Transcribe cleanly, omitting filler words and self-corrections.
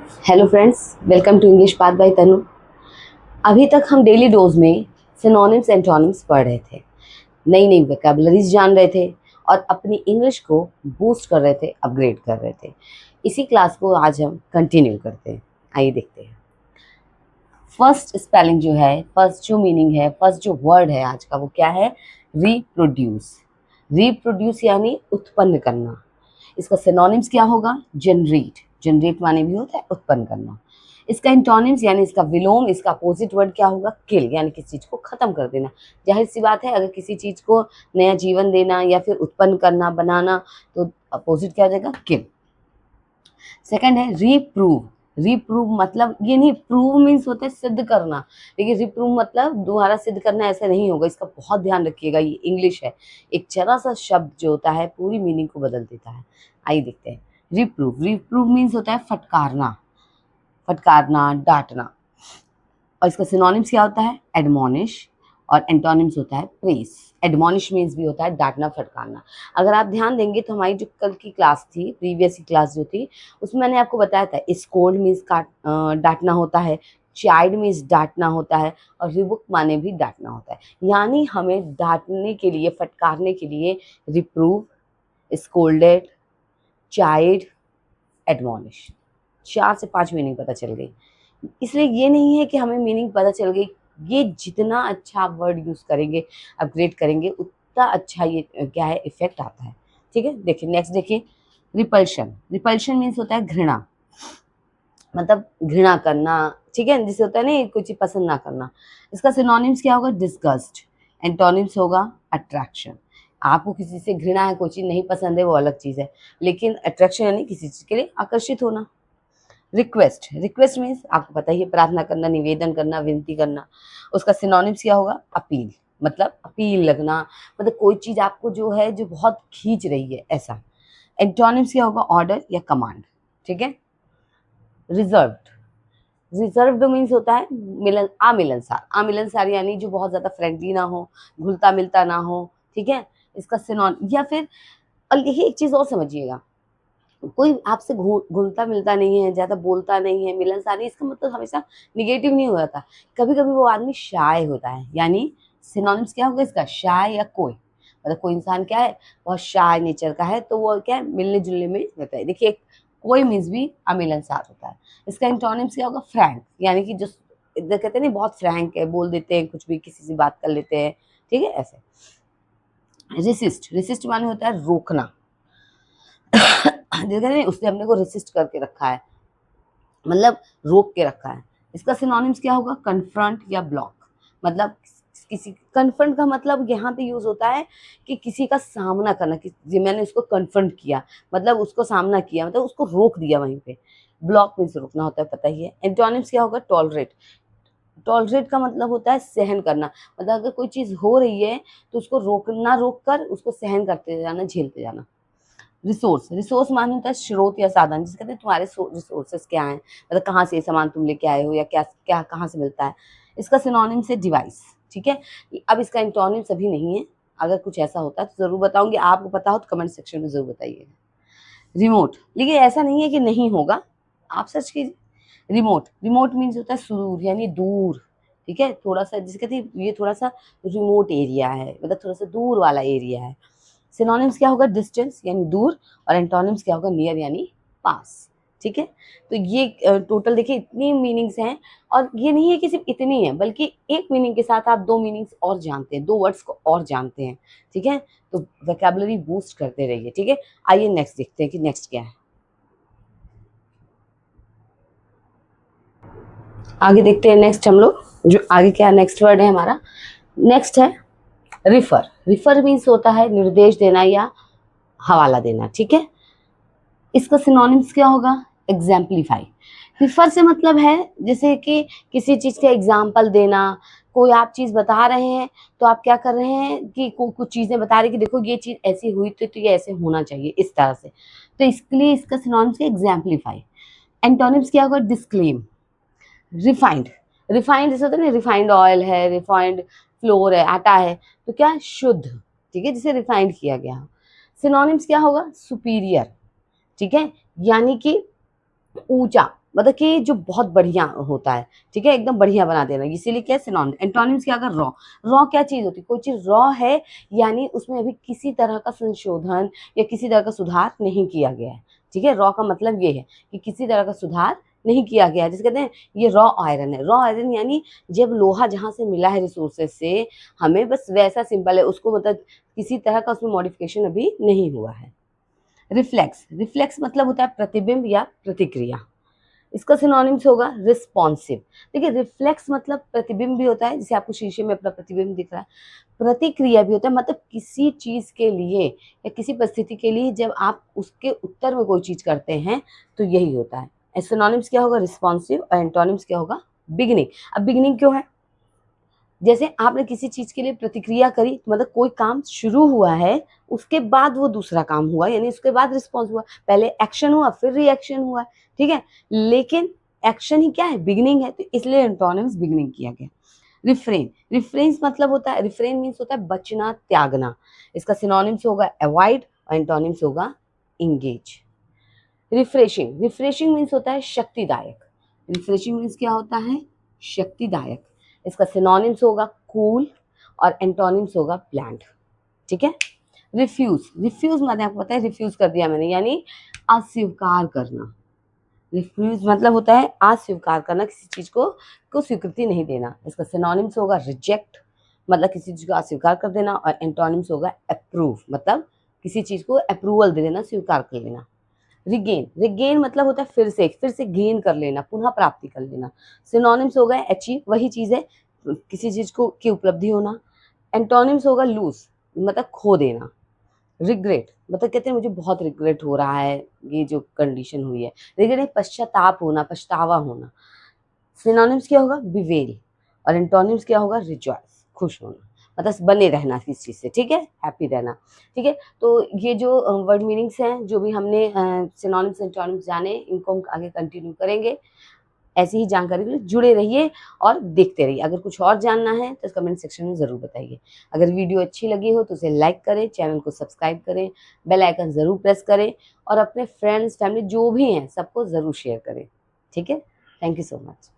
Hello friends, welcome to English Path by Tanu. अभी तक हम डेली डोज में सिनोनिम्स एंटोनिम्स पढ़ रहे थे, नई नई वोकैबुलरीज जान रहे थे और अपनी इंग्लिश को बूस्ट कर रहे थे, अपग्रेड कर रहे थे। इसी क्लास को आज हम कंटिन्यू करते हैं। आइए देखते हैं। फर्स्ट स्पेलिंग जो है, फर्स्ट जो मीनिंग है, फर्स्ट जो वर्ड है आज का, वो क्या है? रिप्रोड्यूस। रिप्रोड्यूस यानी उत्पन्न करना। इसका सिनोनिम्स क्या होगा? जनरेट। जनरेट माने भी होता है उत्पन्न करना। इसका इंटोनिम्स यानी इसका विलोम, इसका अपोजिट वर्ड क्या होगा? किल, यानी किसी चीज को खत्म कर देना। जाहिर सी बात है, अगर किसी चीज को नया जीवन देना या फिर उत्पन्न करना, बनाना, तो अपोजिट क्या हो जाएगा? किल। सेकंड है रिप्रूव। रिप्रूव मतलब ये नहीं, प्रूव मीन्स होता है सिद्ध करना, लेकिन रिप्रूव मतलब दोबारा सिद्ध करना ऐसा नहीं होगा। इसका बहुत ध्यान रखिएगा, ये इंग्लिश है। एक जरा सा शब्द जो होता है पूरी मीनिंग को बदल देता है। आइए देखते हैं। रिप्रूव। रिप्रूव मीन्स होता है फटकारना, फटकारना, डांटना। और इसका सिनोनिम्स क्या होता है? एडमोनिश। और एंटोनिम्स होता है प्रेस। एडमोनिश मीन्स भी होता है डांटना, फटकारना। अगर आप ध्यान देंगे तो हमारी जो कल की क्लास थी, प्रीवियस की क्लास जो थी, उसमें मैंने आपको बताया था स्कोल्ड मीन्स डांटना होता है, चाइल्ड मीन्स डांटना होता है, और रिबुक माने भी डांटना होता है। यानी हमें डांटने के लिए, फटकारने के लिए रिप्रूव, स्कोल्डेड, चाइल्ड, एडमोनिश, 4 से 5 मीनिंग पता चल गई। इसलिए ये नहीं है कि हमें मीनिंग पता चल गई, ये जितना अच्छा आप वर्ड यूज़ करेंगे, अपग्रेड करेंगे, उतना अच्छा ये क्या है, इफेक्ट आता है। ठीक है, देखिए नेक्स्ट देखिए। रिपल्शन। रिपल्शन मीन्स होता है घृणा, मतलब घृणा करना। ठीक है, जिसे होता है ना कोई चीज़ पसंद ना करना। इसका सिनोनिम्स क्या होगा? डिस्गस्ट। एंटोनिम्स होगा अट्रैक्शन। आपको किसी से घृणा है, कोई चीज़ नहीं पसंद है, वो अलग चीज़ है, लेकिन अट्रैक्शन यानी किसी चीज़ के लिए आकर्षित होना। रिक्वेस्ट। रिक्वेस्ट मीन्स आपको पता ही है, प्रार्थना करना, निवेदन करना, विनती करना। उसका सिनोनिम्स क्या होगा? अपील। मतलब अपील लगना, मतलब कोई चीज़ आपको जो है, जो बहुत खींच रही है, ऐसा। एंटोनिम्स क्या होगा? ऑर्डर या कमांड। ठीक है। रिजर्व्ड। रिजर्व्ड मीन्स होता है अमिलनसार। अमिलनसार यानी जो बहुत ज्यादा फ्रेंडली ना हो, घुलता मिलता ना हो। ठीक है। इसका सिनोन या फिर, और देखिए एक चीज और समझिएगा, कोई आपसे घुलता मिलता नहीं है, ज्यादा बोलता नहीं है, मिलनसार नहीं, इसका मतलब हमेशा निगेटिव नहीं होता। कभी कभी वो आदमी शाय होता है, यानी सिनोनिम्स क्या होगा इसका? शाय या कोई, मतलब कोई इंसान क्या है, बहुत शाय नेचर का है, तो वो क्या है, मिलने जुलने में रहता है। देखिए कोई मीन्स भी अमिलनसार होता है। इसका इंटोनिम्स क्या होगा? फ्रैंक, यानी कि जो इधर कहते हैं ना, बहुत फ्रैंक है, बोल देते हैं कुछ भी, किसी से बात कर लेते हैं। ठीक है, ऐसे। रेसिस्ट। रेसिस्ट माने होता है रोकना, जैसे कहते हैं उसने अपने को रेसिस्ट करके रखा है, मतलब रोक के रखा है। इसका सिनोनिम्स क्या होगा? कन्फ्रंट या ब्लॉक। मतलब किसी, कन्फ्रंट का मतलब यहाँ पे यूज होता है कि किसी का सामना करना, कि मैंने उसको कन्फ्रंट किया, मतलब उसको सामना किया, मतलब उसको रोक दिया वहीं पे। ब्लॉक मीन्स रोकना होता है, पता ही है। एंटोनिम्स क्या होगा? टॉलरेट। टॉलरेट का मतलब होता है सहन करना, मतलब अगर कोई चीज हो रही है तो उसको रोकना, रोक कर उसको सहन करते जाना, झेलते जाना। रिसोर्स। रिसोर्स माने होता है स्रोत या साधन, जिसे कहते हैं तुम्हारे रिसोर्सेस क्या हैं, मतलब कहाँ से ये सामान तुम लेके आए हो, या क्या क्या कहाँ से मिलता है। इसका सिनोनिम्स है डिवाइस। ठीक है। अब इसका इंटोनिम्स अभी नहीं है, अगर कुछ ऐसा होता है तो जरूर बताऊंगी, आपको पता हो तो कमेंट सेक्शन में जरूर बताइएगा। रिमोट। लेकिन ऐसा नहीं है कि नहीं होगा, आप सर्च कीजिए। रिमोट। रिमोट मीन्स होता है सुदूर, यानी दूर। ठीक है, थोड़ा सा, जिसे कहते हैं ये थोड़ा सा रिमोट एरिया है, मतलब थोड़ा सा दूर वाला एरिया है। सिनोनिम्स क्या होगा? डिस्टेंस यानी दूर, और एंटोनिम्स क्या होगा? नियर यानी पास। ठीक है। तो ये टोटल देखिए इतनी मीनिंग्स हैं, और ये नहीं है कि सिर्फ इतनी है, बल्कि एक मीनिंग के साथ आप 2 मीनिंग्स और जानते हैं, 2 वर्ड्स को और जानते हैं। ठीक है, तो वोकैबुलरी बूस्ट करते रहिए। ठीक है, आइए नेक्स्ट देखते हैं कि नेक्स्ट क्या है। आगे देखते हैं नेक्स्ट हम लोग, जो आगे क्या नेक्स्ट वर्ड है हमारा। नेक्स्ट है रिफर। रिफर मीन्स होता है निर्देश देना या हवाला देना। ठीक है। इसका सिनोनिम्स क्या होगा? एग्जाम्पलीफाई। रिफर से मतलब है जैसे कि किसी चीज का एग्जाम्पल देना, कोई आप चीज बता रहे हैं, तो आप क्या कर रहे हैं कि कुछ चीजें बता रहे हैं कि देखो ये चीज ऐसी हुई तो ये ऐसे होना चाहिए, इस तरह से। तो इसके लिए इसका सिनोनिम्स है एग्जाम्पलीफाई। एंटोनिम्स क्या होगा? डिस्क्लेम। रिफाइंड। रिफाइंड जैसे होता है ना, रिफाइंड ऑयल है, रिफाइंड फ्लोर है, आटा है, तो क्या है? शुद्ध। ठीक है, जिसे रिफाइंड किया गया। सिनोनिम्स क्या होगा? सुपीरियर। ठीक है, यानी कि ऊंचा, मतलब कि जो बहुत बढ़िया होता है, ठीक है, एकदम बढ़िया बना देना, इसीलिए क्या सिनोनिम। एंटोनिम्स क्या, अगर रॉ, रॉ क्या चीज़ होती है, कोई चीज़ रॉ है यानी उसमें अभी किसी तरह का संशोधन या किसी तरह का सुधार नहीं किया गया है, ठीक है। रॉ का मतलब ये है कि किसी तरह का सुधार नहीं किया गया है, जिसे कहते हैं ये रॉ आयरन है। रॉ आयरन यानी जब लोहा जहाँ से मिला है रिसोर्सेज से, हमें बस वैसा सिंपल है उसको, मतलब किसी तरह का उसमें मॉडिफिकेशन अभी नहीं हुआ है। रिफ्लेक्स, रिफ्लेक्स मतलब होता है प्रतिबिंब या प्रतिक्रिया, इसका सिनोनिम्स होगा रिस्पॉन्सिव। देखिए रिफ्लेक्स मतलब प्रतिबिंब भी होता है, जैसे आपको शीशे में अपना प्रतिबिंब दिख रहा है, प्रतिक्रिया भी होता है, मतलब किसी चीज के लिए या किसी परिस्थिति के लिए जब आप उसके उत्तर में कोई चीज करते हैं तो यही होता है। सिनोनिम्स क्या होगा, रिस्पॉन्सिव, और एंटोनिम्स क्या होगा, बिगिनिंग। अब बिगिनिंग क्यों है, जैसे आपने किसी चीज के लिए प्रतिक्रिया करी, मतलब कोई काम शुरू हुआ है, उसके बाद वो दूसरा काम हुआ, यानी उसके बाद रिस्पॉन्स हुआ, पहले एक्शन हुआ फिर रिएक्शन हुआ, ठीक है, लेकिन एक्शन ही क्या है, बिगिनिंग है, तो इसलिए एंटोनिम्स बिगिनिंग किया गया। रिफ्रेन, रिफ्रेन्स मतलब होता है, रिफ्रेन मीन्स होता है बचना, त्यागना, इसका सिनोनिम्स होगा अवॉइड और एंटोनिम्स होगा इंगेज। रिफ्रेशिंग, रिफ्रेशिंग मीन्स होता है शक्तिदायक, रिफ्रेशिंग मीन्स क्या होता है, शक्तिदायक, इसका सिनोनिम्स होगा कूल और एंटोनिम्स होगा प्लांट, ठीक है। रिफ्यूज, रिफ्यूज मतलब आपको पता है, रिफ्यूज कर दिया मैंने, यानी अस्वीकार करना। रिफ्यूज मतलब होता है अस्वीकार करना, किसी चीज को स्वीकृति नहीं देना, इसका सिनोनिम्स होगा रिजेक्ट, मतलब किसी चीज को अस्वीकार कर देना, और एंटोनिम्स होगा अप्रूव, मतलब किसी चीज को अप्रूवल दे देना, स्वीकार कर लेना। रिगेन, रिगेन मतलब होता है फिर से गेन कर लेना, पुनः प्राप्ति कर लेना, सिनोनिम्स हो गए अचीव, वही चीज है, किसी चीज को की उपलब्धि होना। एंटोनिम्स होगा लूज, मतलब खो देना। रिग्रेट मतलब कहते हैं मुझे बहुत रिग्रेट हो रहा है, ये जो कंडीशन हुई है, रिग्रेट पश्चाताप होना, पछतावा होना। सिनोनिम्स क्या होगा, बिवेल, और एंटोनिम्स क्या होगा, रिजॉइस, खुश होना, मतलब बने रहना किस चीज़ से, ठीक है, हैप्पी रहना, ठीक है। तो ये जो वर्ड मीनिंग्स हैं, जो भी हमने सिनोनिम्स एंटोनिम्स जाने, इनको हम आगे कंटिन्यू करेंगे। ऐसी ही जानकारी के लिए जुड़े रहिए और देखते रहिए। अगर कुछ और जानना है तो कमेंट सेक्शन में ज़रूर बताइए। अगर वीडियो अच्छी लगी हो तो उसे लाइक करें, चैनल को सब्सक्राइब करें, बेल आइकन ज़रूर प्रेस करें, और अपने फ्रेंड्स फैमिली जो भी हैं सबको ज़रूर शेयर करें, ठीक है। Thank you so much.